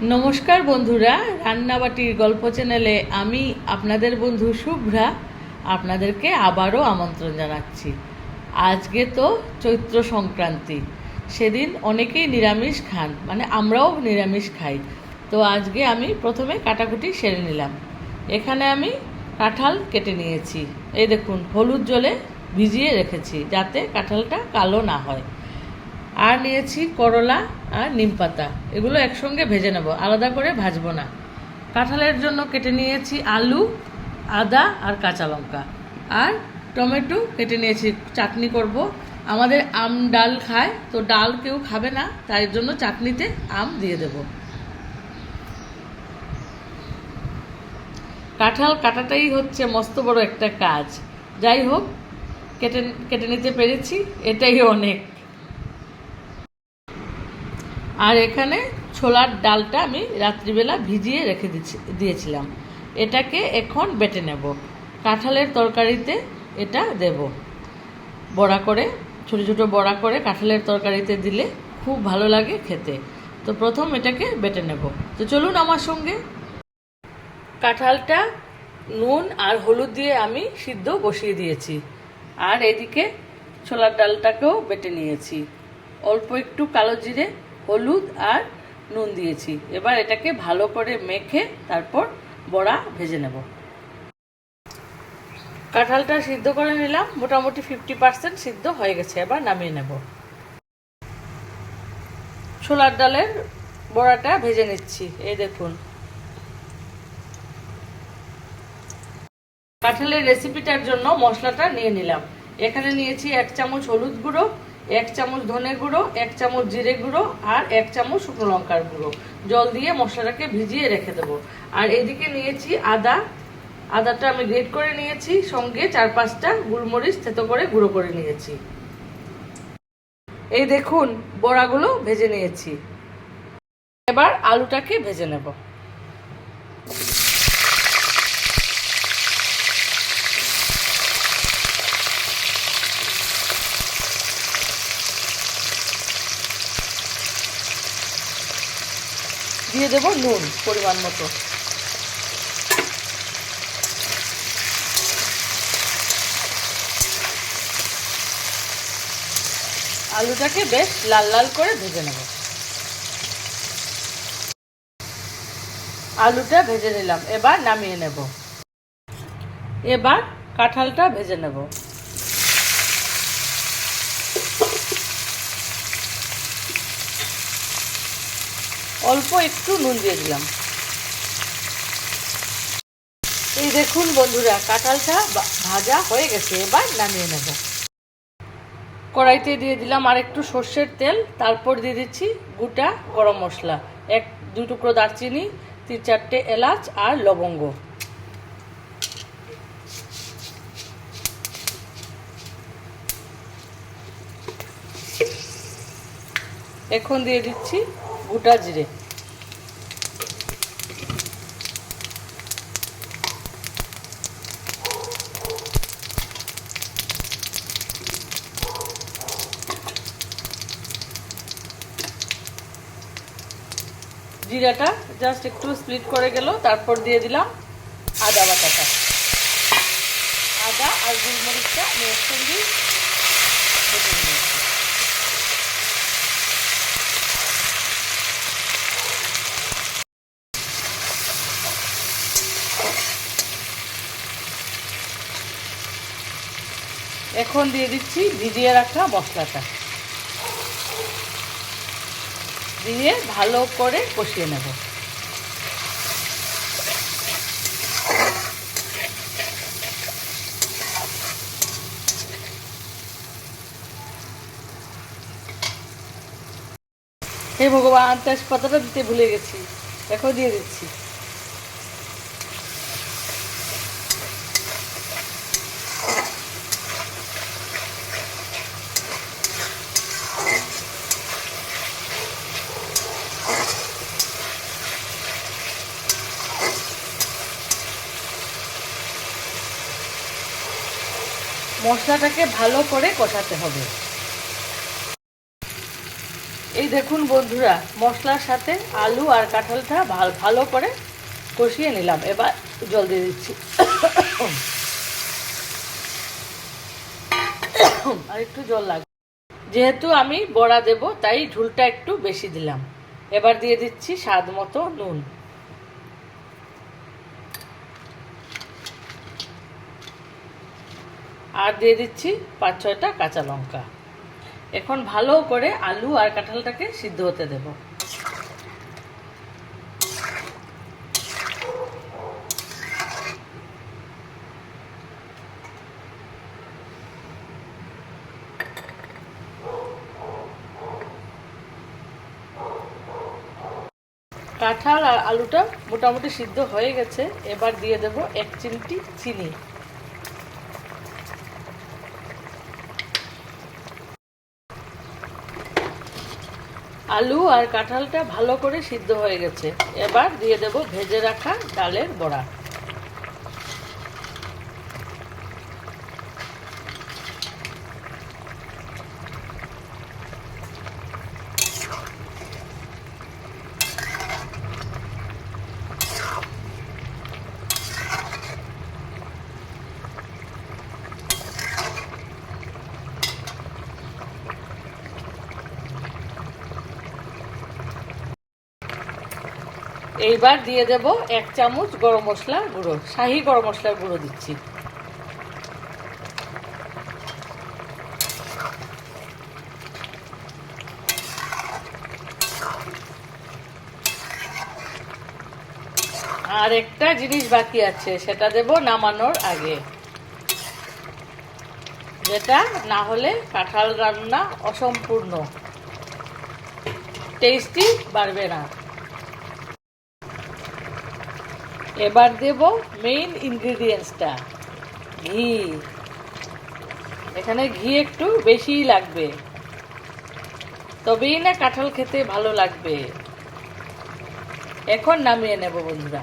নমস্কার বন্ধুরা, রান্নাবাটির গল্প চ্যানেলে আমি আপনাদের বন্ধু শুভ্রা আপনাদেরকে আবারও আমন্ত্রণ জানাচ্ছি। আজকে তো চৈত্র সংক্রান্তি, সেদিন অনেকেই নিরামিষ খান, মানে আমরাও নিরামিষ খাই। তো আজকে আমি প্রথমে কাটাকুটি সেরে নিলাম। এখানে আমি কাঁঠাল কেটে নিয়েছি, এই দেখুন হলুদ জলে ভিজিয়ে রেখেছি যাতে কাঁঠালটা কালো না হয়। আর নিয়েছি করলা আর নিমপাতা, এগুলো একসঙ্গে ভেজে নেব, আলাদা করে ভাজবো না। কাঁঠালের জন্য কেটে নিয়েছি আলু, আদা আর কাঁচা লঙ্কা, আর টমেটো কেটে নিয়েছি, চাটনি করব। আমাদের আম ডাল খায়, তো ডাল কেউ খাবে না, তাই জন্য চাটনিতে আম দিয়ে দেব। কাঁঠাল কাটাটাই হচ্ছে মস্ত বড় একটা কাজ। যাই হোক, কেটে কেটে নিতে পেরেছি, এটাই অনেক। আর এখানে ছোলার ডালটা আমি রাত্রিবেলা ভিজিয়ে রেখে দিয়েছিলাম, এটাকে এখন বেটে নেব। কাঁঠালের তরকারিতে এটা দেব, বড়া করে, ছোটো ছোটো বড়া করে কাঁঠালের তরকারিতে দিলে খুব ভালো লাগে খেতে। তো প্রথম এটাকে বেটে নেব, তো চলুন আমার সঙ্গে। কাঁঠালটা নুন আর হলুদ দিয়ে আমি সিদ্ধ বসিয়ে দিয়েছি, আর এদিকে ছোলার ডালটাকেও বেটে নিয়েছি। অল্প একটু কালো জিরে, হলুদ আর নুন দিয়েছি। এবার এটাকে ভালো করে মেখে তারপর বড়া ভেজে নেব। কাঁঠালটা সিদ্ধ করে নিলাম, মোটামুটি 50% সিদ্ধ হয়ে গেছে, এবার নামিয়ে নেব। ছোলার ডালের বড়াটা ভেজে নিচ্ছি, এই দেখুন। কাঁঠালের রেসিপিটার জন্য মশলাটা নিয়ে নিলাম। এখানে নিয়েছি 1 চামচ হলুদ গুঁড়ো, 1 চামচ ধনে গুঁড়ো, 1 চামচ জিরে গুঁড়ো আর 1 চামচ শুকনো লঙ্কার গুঁড়ো। জল দিয়ে মশলাটাকে ভিজিয়ে রেখে দেবো। আর এদিকে নিয়েছি আদাটা আমি গ্রেট করে নিয়েছি, সঙ্গে 4-5টা গোলমরিচ থেতো করে গুঁড়ো করে নিয়েছি। এই দেখুন বড়াগুলো ভেজে নিয়েছি, এবার আলুটাকে ভেজে নেব। দিয়ে দেব নুন পরিমাণ মতো। আলুটাকে বেশ লাল লাল করে ভেজে নেব। আলুটা ভেজে নিলাম, এবার নামিয়ে নেব। এবার কাঁঠালটা ভেজে নেব। অল্প একটু নুন দিয়ে দিলাম। এই দেখুন বন্ধুরা, কাঁঠালটা ভাজা হয়ে গেছে, এবার নামিয়ে নেব। কড়াইতে দিয়ে দিলাম আর একটু সর্ষের তেল, তারপর দিয়ে দিচ্ছি গোটা গরম মশলা, 1-2 টুকরো দারচিনি, 3-4টে এলাচ আর লবঙ্গ। এখন দিয়ে দিচ্ছি গোটা জিরে। জিরাটা জাস্ট একটু স্প্লিট করে গেল, তারপর দিয়ে দিলাম আদা বাটাটা। আদা আর গোলমরিচটা আমি একসঙ্গে বেটে নিয়েছি। এখন দিয়ে দিচ্ছি ভিজিয়ে রাখা মশলাটা, দিয়ে ভালো করে কষিয়ে নেব। হে ভগবান, তেজপাতাটা দিতে ভুলে গেছি, এখন দিয়ে দিচ্ছি। মশলাটাকে ভালো করে কষাতে হবে। এই দেখুন বন্ধুরা, মশলার সাথে আলু আর কাঁঠালটা ভালো করে কষিয়ে নিলাম। এবার জল দিয়ে দিচ্ছি। আর একটু জল লাগবে, যেহেতু আমি বড়া দেব তাই ঝোলটা একটু বেশি দিলাম। এবার দিয়ে দিচ্ছি স্বাদ মতো নুন। আর দিয়ে দিচ্ছি 5-6টা কাঁচা লঙ্কা। এখন ভালো করে আলু আর কাঁঠালটাকে সিদ্ধ হতে দেব। কাঁঠাল আর আলুটা মোটামুটি সিদ্ধ হয়ে গেছে। এবার দিয়ে দেব 1 চিমটি চিনি। আলু আর কাঁঠালটা ভালো করে সিদ্ধ হয়ে গেছে। এবার দিয়ে দেব ভেজে রাখা ডালের বড়া। এইবার দিয়ে দেব 1 চামচ গরম মশলা গুঁড়ো, শাহি গরম মশলার গুঁড়ো দিচ্ছি। আর একটা জিনিস বাকি আছে, সেটা দেব নামানোর আগে, যেটা না হলে কাঁঠাল রান্না অসম্পূর্ণ, টেস্টি বাড়বে না। এবার দেব মেইন ইনগ্রিডিয়েন্টসটা, ঘি। এখানে ঘি একটু বেশিই লাগবে, তবেই না কাঁঠাল খেতে ভালো লাগবে। এখন নামিয়ে নেব বন্ধুরা।